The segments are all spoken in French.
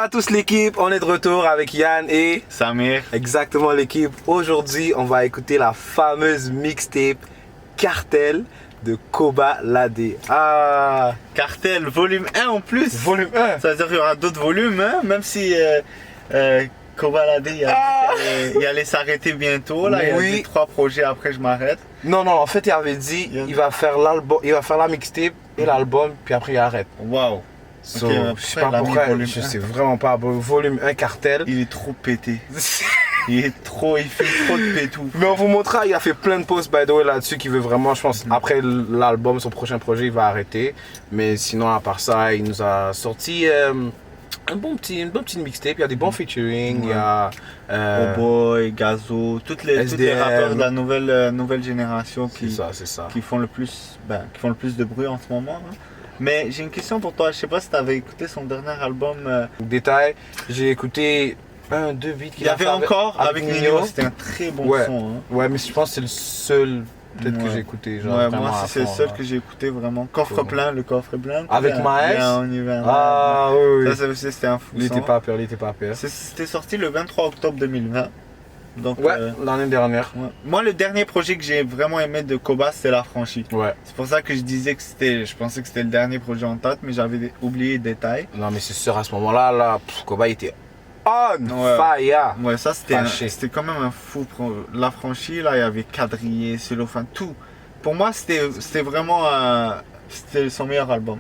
à tous l'équipe, on est de retour avec Yann et Samir. Exactement l'équipe. Aujourd'hui, on va écouter la fameuse mixtape Cartel de Koba Ladé. Ah, Cartel, volume 1 en plus. Volume 1. Ça veut dire qu'il y aura d'autres volumes, hein? Même si Koba Ladé il allait s'arrêter bientôt. Là. Oui. Il y a 3 projets, après je m'arrête. Non, en fait, il avait dit il va faire l'album, il va faire la mixtape et l'album, puis après il arrête. Waouh. So, Ok, je sais pas pourquoi, je sais vraiment pas. Volume 1 Cartel. Il est trop pété. Il fait trop de pétou. Mais on vous montrera, il a fait plein de posts by the way là-dessus qui veut vraiment, je pense, après l'album, son prochain projet, il va arrêter. Mais sinon, à part ça, il nous a sorti une bonne petite mixtape. Il y a des bons featuring, il y a Oh Boy, Gazo, tous les rappeurs de la nouvelle génération qui font le plus de bruit en ce moment. Hein. Mais j'ai une question pour toi, je sais pas si tu avais écouté son dernier album. Détail, j'ai écouté 2 beats qu'il y avait encore avec Nino, c'était un très bon son. Hein. Ouais, mais je pense que c'est le seul peut-être que j'ai écouté. Genre, ouais, moi c'est le seul que j'ai écouté vraiment. Coffre plein, le coffre plein. Avec Maes. Ah oui. Ça aussi c'était un fou. Il était pas peur. C'était sorti le 23 octobre 2020. Donc, ouais, l'année dernière. Ouais. Moi, le dernier projet que j'ai vraiment aimé de Koba, c'est L'Affranchi. Ouais. C'est pour ça que je disais que je pensais que c'était le dernier projet en tête, mais j'avais oublié les détails. Non, mais c'est sûr, à ce moment-là, Koba était on fire. Ouais, ça c'était quand même un fou. L'Affranchi, là, il y avait Quadrillé, Cellophane, tout. Pour moi, c'était vraiment c'était son meilleur album.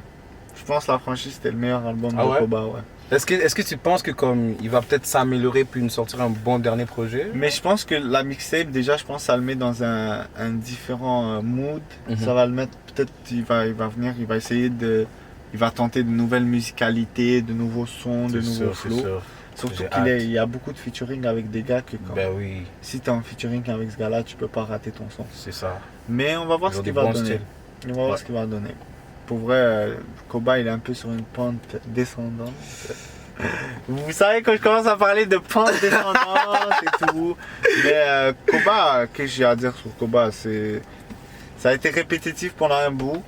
Je pense L'Affranchi, c'était le meilleur album de Koba, ouais. Est-ce que tu penses que comme il va peut-être s'améliorer puis nous sortir un bon dernier projet? Mais je pense que la mixtape, déjà, je pense que ça le met dans un différent mood. Ça va le mettre, peut-être, il va venir, il va essayer il va tenter de nouvelles musicalités, de nouveaux sons, de nouveaux flows. Surtout qu'il y a beaucoup de featuring avec des gars que si tu es en featuring avec ce gars-là, tu peux pas rater ton son. C'est ça. Mais on va voir ce qu'il va donner. On va voir ce qu'il va donner. Pour vrai, Koba il est un peu sur une pente descendante. Vous savez quand je commence à parler de pente descendante et tout. Mais Koba, qu'est-ce que j'ai à dire sur Koba? Ça a été répétitif pendant un bout.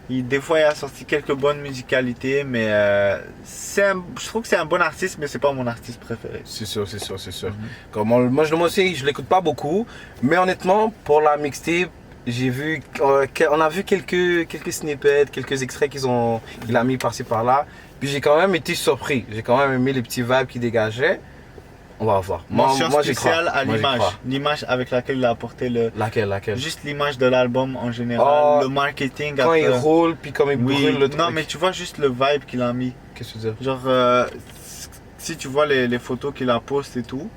Des fois il a sorti quelques bonnes musicalités, mais je trouve que c'est un bon artiste, mais c'est pas mon artiste préféré. C'est sûr. Comme moi aussi, je l'écoute pas beaucoup, mais honnêtement pour la mixtape, on a vu quelques snippets, quelques extraits qu'il a mis par-ci par-là. Puis j'ai quand même été surpris. J'ai quand même aimé les petits vibes qu'il dégageait. On va voir. Mention spéciale à l'image. L'image avec laquelle il a apporté Laquelle? Juste l'image de l'album en général. Le marketing. Quand il roule, puis comme il brûle le truc. Non, mais tu vois juste le vibe qu'il a mis. Qu'est-ce que tu veux dire? Genre, si tu vois les photos qu'il a postées et tout.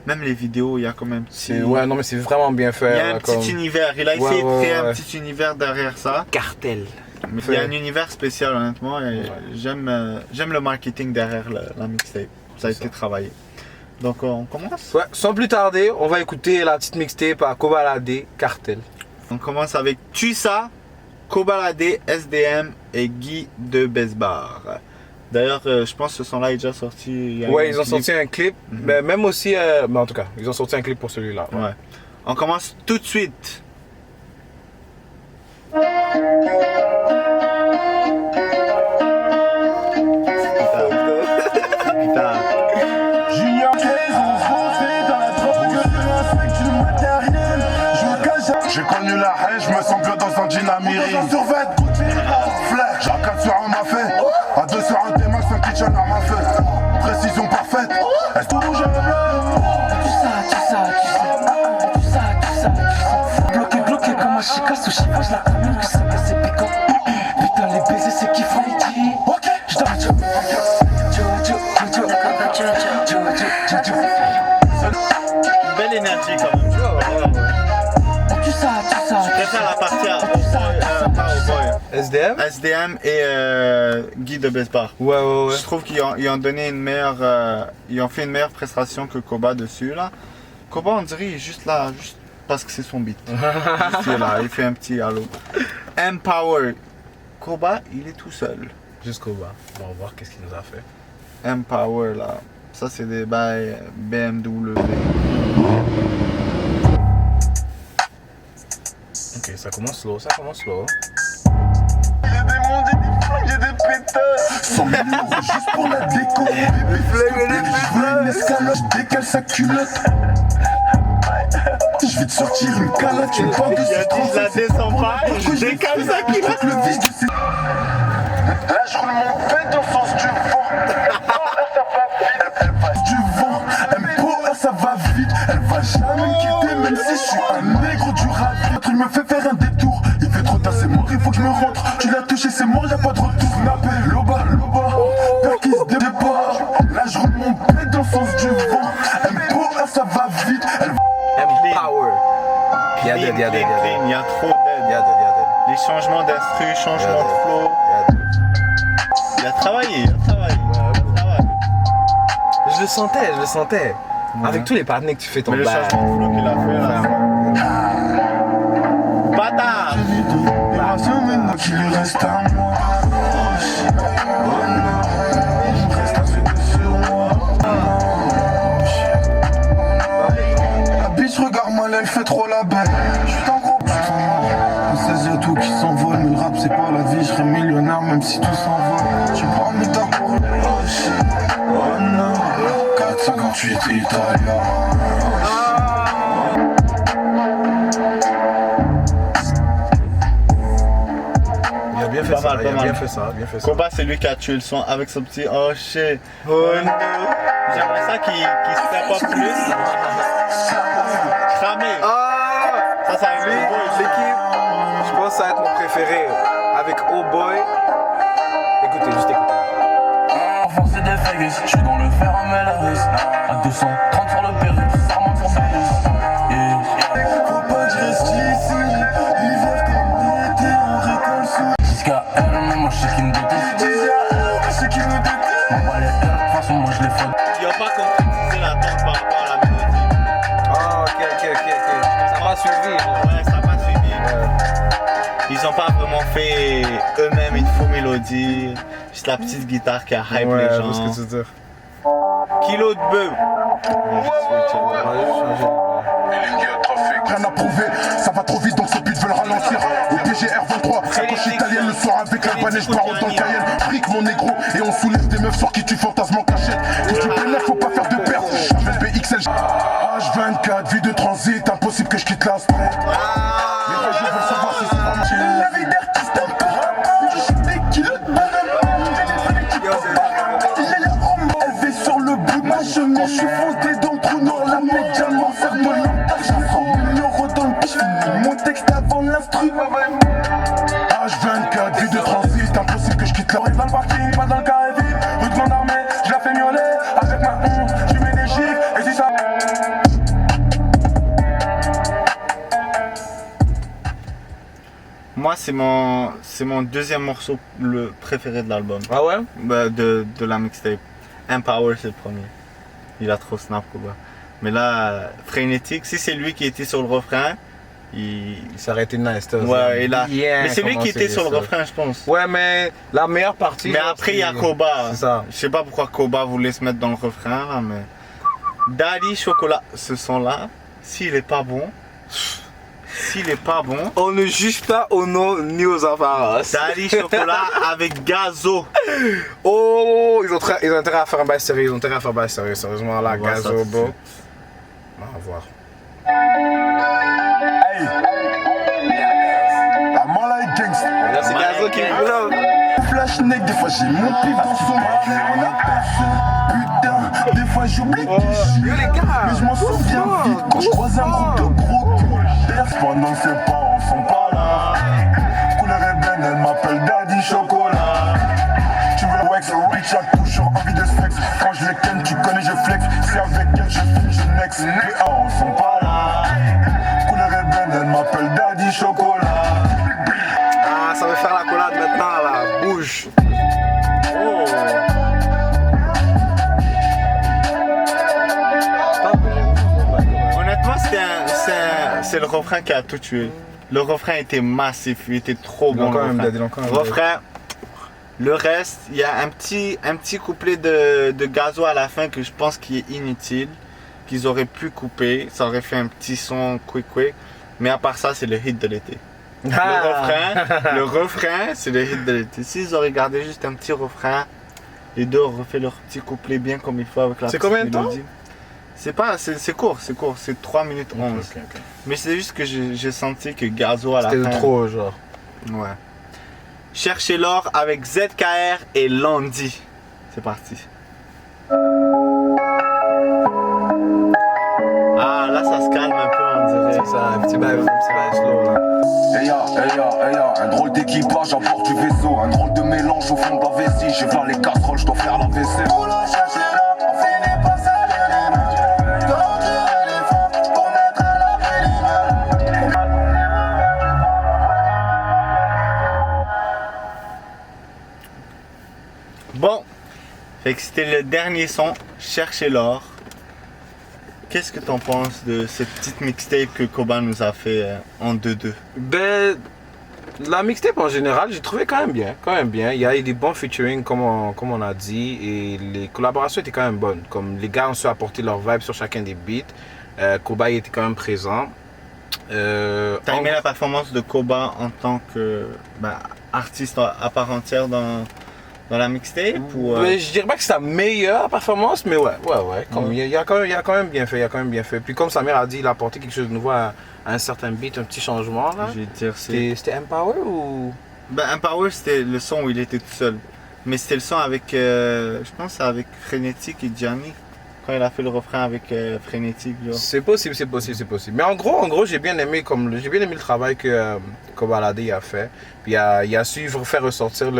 Même les vidéos, il y a quand même ouais, non, mais c'est vraiment bien fait. Il y a un petit univers. Il a essayé de créer un petit univers derrière ça. Cartel. Mais il y a un univers spécial, honnêtement. Et j'aime le marketing derrière la mixtape. Ça a été travaillé. Donc, on commence? Ouais, sans plus tarder, on va écouter la petite mixtape à Koba Ladé, Cartel. On commence avec Tusa, Koba Ladé, SDM et Guy de Besbar. D'ailleurs, je pense que ce son-là est déjà sorti. Ouais, ils ont sorti un clip, mais même aussi, mais en tout cas, ils ont sorti un clip pour celui-là. Ouais. On commence tout de suite. J'ai connu la haine, je me sens bien dans un jean américain. Flair, j'accade sur un mafé. À 2 sur un T-Max, un kitchen à ma fête. Précision parfaite. Est-ce que rouge et bloqué comme un chica sous chiffre, je la commune que c'est piquant. Putain, les baisers, c'est kiffant. Ok, je dois belle énergie quand même. Je préfère la partie à SDM et Guy de Besbar. Ouais. Je trouve qu'ils ont donné ils ont fait une meilleure prestation que Koba dessus là. Koba on dirait il est juste là, juste parce que c'est son beat. Juste là, il fait un petit halo. Empower. Koba, il est tout seul. Juste Koba. On va voir qu'est-ce qu'il nous a fait. Empower là. Ça c'est des bails BMW. Ok, ça commence slow. J'ai des mondes, j'ai des flingues, j'ai des 100 000 € juste pour la déco. Je veux une escalope, décale sa culotte. Je vais te sortir une calotte, tu me parles de Il a dit je la descends pas, je décale sa culotte. le vis de ses... Là je roule mon pet dans le sens du vent. Elle passe du vent, M.O.R. ça va vite. Elle va jamais me quitter même si je suis un nègre du rap. L'autre il me fait faire un détour. Il fait trop tard, c'est mort, il faut que je me rentre. Tu l'as touché, c'est mort, y'a pas de retour. Snappé, loba, peur qu'il se départ. Là je roule mon pet dans le sens du vent. M.O.R. ça va vite. Elle M-Power. Il y a Clean, des, il y a trop d'aide. Il y a des. Les changements d'instru, changements de flow. Il a travaillé, Je le sentais. Avec tous les partenaires que tu fais ton Mais le bail. changement de flow qu'il a fait là. Bâtard! qu'il lui reste à moi. Oh shit, oh non, il me reste un secret sur moi. Oh shit, la bitch regarde mal, elle fait trop la belle. J'suis un gros putain. On sait y'a tout qui s'envole, mais le rap c'est pas la vie. J'serais millionnaire même si tout s'envole. Tu prends mes temps pour oh shit, oh non, 458 italien. Il a bien fait Pas ça, mal, il a pas mal. bien fait ça. Combat, c'est lui qui a tué le son avec son petit oh shit. Oh no. J'aimerais ça qu'il step up plus. Cramé. Ça, ça a Lui, l'équipe, je pense que ça va être mon préféré. Avec Oh Boy. Écoutez, juste écoutez. Enfant c'est des Vegas, je suis dans le fer à Melaris. À 230 sur le périph', ça remonte sur Paris. Faut pas que je reste ici, l'hiver comme l'été, on récolte sous. Jusqu'à elle, mais moi je sais qu'il me déteste. C'est qui me déteste. M'en bats les airs, de toute façon moi je les fais. Il a pas concrétisé l'attente par rapport à la mélodie. Ah, ok. Ça m'a suivi. Ouais, ça m'a suivi. Ils ont pas vraiment fait eux-mêmes une faux mélodie. Juste la petite guitare qui a hype les gens. ce que tu veux dire. Kilo de bœuf. Rien à prouver, ça va trop vite donc ce but veut le ralentir. Au PGR 23, la poche italienne le soir avec la banane, je pars dans le Cayenne. Fric mon négro, et on soulève des meufs sur qui tu fantasmes en cachette. Si tu pénères, faut pas faire de perte. J'appelle BXL, H24, vie de transit, impossible que je quitte la spray. Les vrais gens veulent savoir si c'est vraiment j'ai la vie d'artiste un peu. Je suis des kilos de bonhomme. Elle vit sur le bout de ma chemin, je suis foncé dans le trou noir, la média m'enferme de l'argent. 100 000 € dans le piche, finis mon texte avant l'instru. H24, vie de transit, impossible que je quitte la rue. Dans le parking, pas dans le carré vide, rudement armé, je la fais miauler. Avec ma honte, je mets des chiffres, et si ça... Moi, c'est mon deuxième morceau le préféré de l'album. Ah ouais? Bah, de la mixtape. Empower, c'est le premier. Il a trop snap, quoi. Mais là, Frénétique, si c'est lui qui était sur le refrain, Ça aurait été nice. ouais, mais c'est lui qui était sur le refrain, je pense. Ouais, mais la meilleure partie. Mais après, il y a Koba. C'est ça. Je sais pas pourquoi Koba voulait se mettre dans le refrain, là, mais. Daddy Chocolat, ce son-là, s'il est pas bon. On ne juge pas au nom ni aux apparences. Daddy Chocolat avec Gazo. Oh, ils ont intérêt à faire un bail sérieux. Sérieusement, là, On va voir ça Gazo, tout de bro. suite. On va voir. Hey! La Malay Gangsta. Là, c'est Gazo qui est là. Flash neck, des fois j'ai mon pif dans son on a personne. Putain, des fois j'oublie qui je suis. Yo, les gars. Mais je m'en souviens vite quand je croise un groupe de gros cons. Pendant ses parents sont pas là. Couleur ébène, elle m'appelle Daddy Chocolat. Tu veux wax, Richard, toujours envie de sexe. Quand je les ken, tu connais, je flex. Si avec elle, je finis, je next. Les parents sont pas là. Couleur ébène, elle m'appelle Daddy Chocolat. Ah, ça veut faire la collade maintenant, là. Bouge. Oh. Honnêtement, c'est le refrain qui a tout tué. Le refrain était massif, il était trop bon. Refrain. Le reste, il y a un petit couplet de Gazo à la fin que je pense qui est inutile, qu'ils auraient pu couper. Ça aurait fait un petit son quick. Mais à part ça, c'est le hit de l'été. Le refrain, c'est le hit de l'été. S'ils auraient gardé juste un petit refrain, les deux auraient fait leur petit couplet bien comme il faut avec la C'est petite combien de temps? mélodie. C'est court, c'est 3 minutes 11. Ok. Mais c'est juste que j'ai senti que Gazo à la fin... C'était trop, genre. Ouais. Cherchez l'or avec ZKR et Landy. C'est parti. Ah, là ça se calme un peu, on dirait. C'est ça, un petit bail slow, là. Un drôle d'équipage à bord du vaisseau. Un drôle de mélange au fond de la vessie. J'ai voir les casseroles, je dois faire la vaisselle. Bon, fait que c'était le dernier son, Cherchez l'or. Qu'est-ce que t'en penses de cette petite mixtape que Koba nous a fait en 2-2? Ben, la mixtape en général, j'ai trouvé quand même bien. Il y a eu des bons featuring, comme on a dit, et les collaborations étaient quand même bonnes. Comme les gars ont su apporter leur vibe sur chacun des beats. Koba était quand même présent. T'as aimé la performance de Koba en tant que artiste à part entière dans la mixtape ou Mais je dirais pas que c'est sa meilleure performance, mais ouais. Comme, il a quand même bien fait. Puis comme Samir a dit, il a apporté quelque chose de nouveau à un certain beat, un petit changement là. Je vais dire C'était Empower ou... Empower, c'était le son où il était tout seul. Mais c'était le son avec, je pense avec Frénétique et Gianni. Quand il a fait le refrain avec Frénétique. C'est possible. Mais en gros, j'ai bien aimé le travail que Kobalade a fait. Puis il a su faire ressortir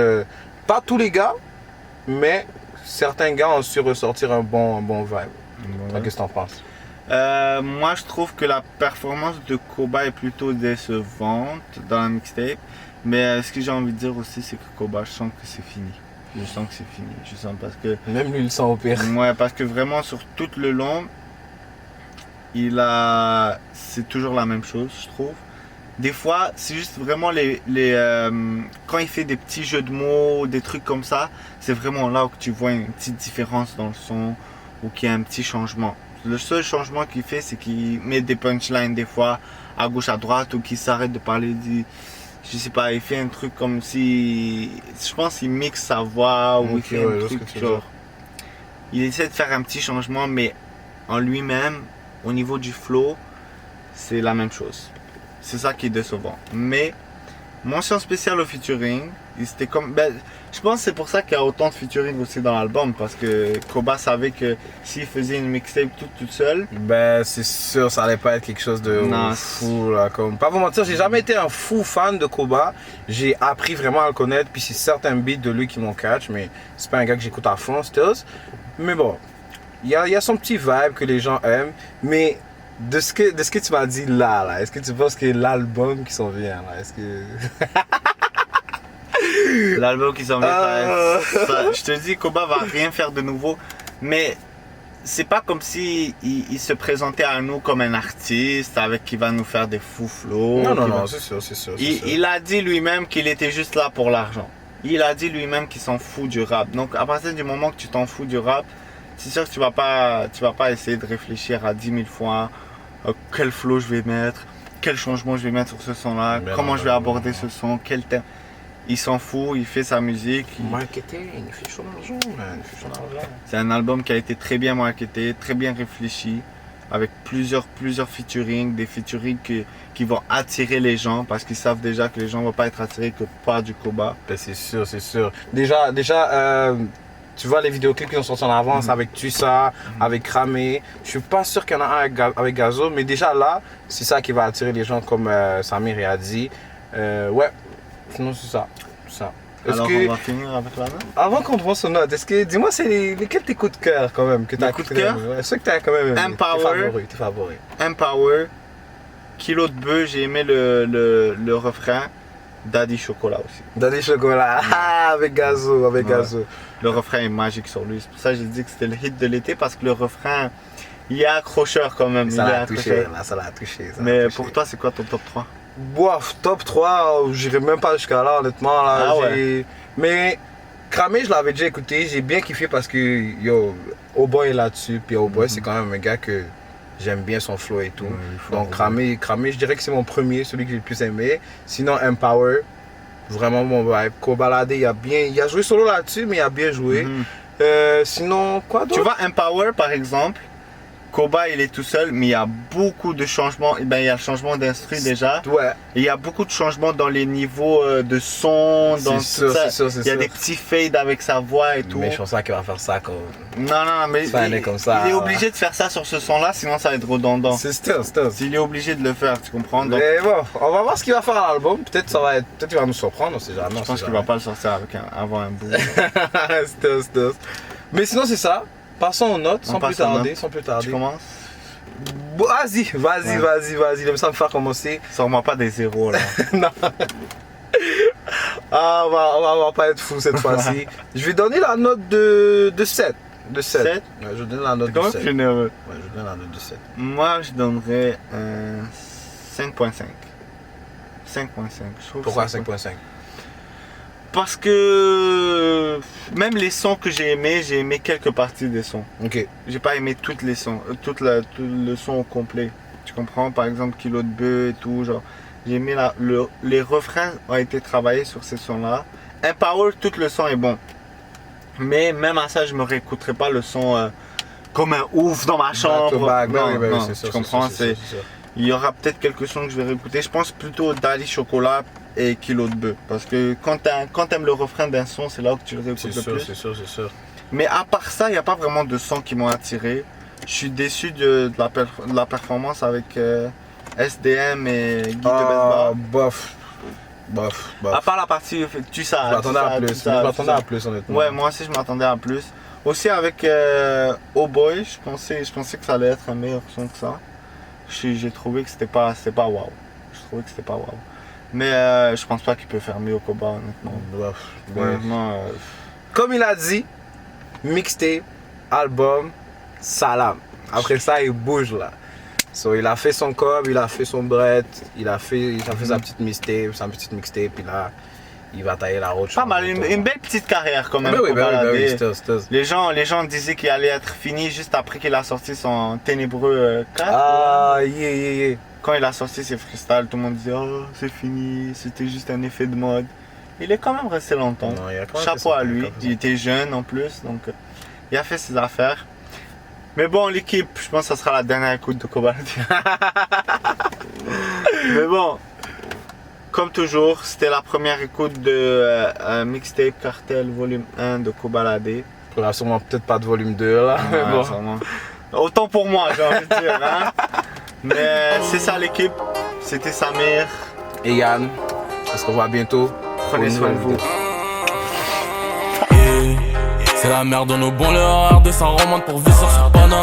pas tous les gars, mais certains gars ont su ressortir un bon vibe. Ouais. Qu'est-ce que t'en penses? Moi, je trouve que la performance de Koba est plutôt décevante dans la mixtape. Mais ce que j'ai envie de dire aussi, c'est que Koba, je sens que c'est fini. Je sens que c'est fini. Je sens parce que... Même lui, il le sent au pire. Ouais, parce que vraiment, sur tout le long, c'est toujours la même chose, je trouve. Des fois, c'est juste vraiment quand il fait des petits jeux de mots, des trucs comme ça, c'est vraiment là où tu vois une petite différence dans le son ou qu'il y a un petit changement. Le seul changement qu'il fait, c'est qu'il met des punchlines des fois à gauche, à droite ou qu'il s'arrête de parler. Je sais pas, il fait un truc comme si... Je pense qu'il mixe sa voix ou il fait un truc genre... Il essaie de faire un petit changement, mais en lui-même, au niveau du flow, c'est la même chose. C'est ça qui est décevant. Mais, mention spéciale au featuring, c'était comme... je pense que c'est pour ça qu'il y a autant de featuring aussi dans l'album, parce que Koba savait que s'il faisait une mixtape toute seule... C'est sûr, ça allait pas être quelque chose de fou là. Comme... Pas vous mentir, j'ai jamais été un fou fan de Koba. J'ai appris vraiment à le connaître, puis c'est certains beats de lui qui m'ont catch, mais c'est pas un gars que j'écoute à fond, Stills. Mais bon, il y a son petit vibe que les gens aiment, mais... De ce que tu m'as dit là, est-ce que tu penses que l'album qui s'en vient là, est-ce que... L'album qui s'en vient, je te dis, Koba va rien faire de nouveau, mais c'est pas comme si il se présentait à nous comme un artiste avec qui va nous faire des fous flows. Non, c'est sûr. Il a dit lui-même qu'il était juste là pour l'argent. Il a dit lui-même qu'il s'en fout du rap. Donc à partir du moment que tu t'en fous du rap, c'est sûr que tu vas pas essayer de réfléchir à 10 000 fois quel flow je vais mettre, quel changement je vais mettre sur ce son-là, comment je vais aborder ce son, quel thème. Il s'en fout, il fait sa musique. Marketing, il fait son argent, man. C'est un album qui a été très bien marketé, très bien réfléchi, avec plusieurs featuring, des featuring qui vont attirer les gens parce qu'ils savent déjà que les gens ne vont pas être attirés que par du Koba. C'est sûr. Déjà, tu vois les vidéoclips qui sont sortis en avance avec Tussa, avec Kramé. Je suis pas sûr qu'il y en a un avec Gazo, mais déjà là, c'est ça qui va attirer les gens comme Samir a dit. Ouais, sinon c'est ça. Alors on va finir avec la note. Avant qu'on prenne son note, dis-moi c'est lesquels tes coups de cœur quand même que tu as coups de cœur? Ceux que tu as quand même aimé. Tes favoris. Empower, Kilo de bœuf, j'ai aimé le refrain. Daddy Chocolat aussi. Daddy Chocolat, avec Gazo, Gazo. Le refrain est magique sur lui. C'est pour ça que j'ai dit que c'était le hit de l'été parce que le refrain, il est accrocheur quand même. Ça l'a touché. Mais pour toi, c'est quoi ton top 3? Bof, top 3, j'irai même pas jusqu'à là, honnêtement. Là, ouais. Mais Kramé, je l'avais déjà écouté. J'ai bien kiffé parce que, Oh Boy est là-dessus. Puis Oh Boy, c'est quand même un gars que J'aime bien son flow et tout. Donc Cramé. Cramé, je dirais que c'est mon premier, celui que j'ai le plus aimé. Sinon Empower, vraiment mon vibe. Kobalade, il a joué solo là-dessus, mais il a bien joué. Sinon, quoi d'autre? Tu vois, Empower par exemple, Koba il est tout seul, mais il y a beaucoup de changements. Il y a le changement d'instru déjà. Ouais. Et il y a beaucoup de changements dans les niveaux de son. Dans C'est tout ça. sûr. Il y a des petits fades avec sa voix et tout. Mais je pense pas qu'il va faire ça comme. Non, mais Ça, elle est comme ça. il est obligé de faire ça sur ce son-là, sinon ça va être redondant. C'est still. Il est obligé de le faire, tu comprends? Donc, Mais bon, on va voir ce qu'il va faire à l'album. Peut-être qu'il va nous surprendre, on sait jamais. je pense qu'il va pas le sortir avant un bout. Still. Mais sinon, c'est ça. Passons aux notes, sans plus tarder. Tu commences? Vas-y. J'aime ça me faire commencer. Sors-moi pas des zéros là. Non. Ah, on va pas être fou cette fois-ci. Je vais donner la note de 7. De 7. 7? Ouais, je donne la note de Comment 7. généreux? Ouais, je donne la note de 7. Moi, je donnerais un 5.5. 5.5. Pourquoi 5.5? Parce que même les sons que j'ai aimé quelques parties des sons. Ok. J'ai pas aimé toutes les sons, tout le son au complet. Tu comprends? Par exemple, Kilo de Bœuf et tout. Genre, j'ai aimé les refrains ont été travaillés sur ces sons-là. Empower, tout le son est bon. Mais même à ça, je me réécouterai pas le son comme un ouf dans ma chambre. Non, c'est sûr, tu comprends? c'est sûr. Il y aura peut-être quelques sons que je vais réécouter. Je pense plutôt Dali Chocolat et Kilo de Bœuf. Parce que quand t'aimes le refrain d'un son, c'est là que tu le réécoutes le plus. C'est sûr. Mais à part ça, il n'y a pas vraiment de sons qui m'ont attiré. Je suis déçu de la performance avec SDM et Guy de Besbar. Bof. À part la partie, tu sais. Je m'attendais à plus, honnêtement. Ouais, moi aussi je m'attendais à plus. Aussi avec Oh Boy, je pensais que ça allait être un meilleur son que ça. J'ai trouvé que c'était pas waouh. Je trouvais que c'était pas waouh. Mais je pense pas qu'il peut faire mieux au Koba, honnêtement. Honnêtement, Comme il a dit, mixtape, album, salam. Après ça, il bouge là. So, il a fait son cob, il a fait son bread, il a fait sa petite mixtape, puis là, il va tailler la route. pas mal, une belle petite carrière quand même. Oui, still. Les gens disaient qu'il allait être fini juste après qu'il a sorti son ténébreux 4. Ah, yeah. Quand il a sorti ses freestyles, tout le monde disait oh c'est fini, c'était juste un effet de mode. Il est quand même resté longtemps. Non, il a quand même Chapeau fait à lui, il était jeune en plus, donc il a fait ses affaires. Mais bon, l'équipe, je pense que ça sera la dernière écoute de Kobalade. Mais bon, comme toujours, c'était la première écoute de Mixtape Cartel Volume 1 de Kobalade. Il n'y aura sûrement peut-être pas de volume 2 là. Ouais, Bon. sûrement. Autant pour moi, j'ai envie de dire. Hein? Mais c'est ça l'équipe, c'était Samir. Et Yann, on se revoit bientôt. Prenez soin de vous. C'est la merde, on nous bon l'heure de s'en remonte pour vivre sur Paname.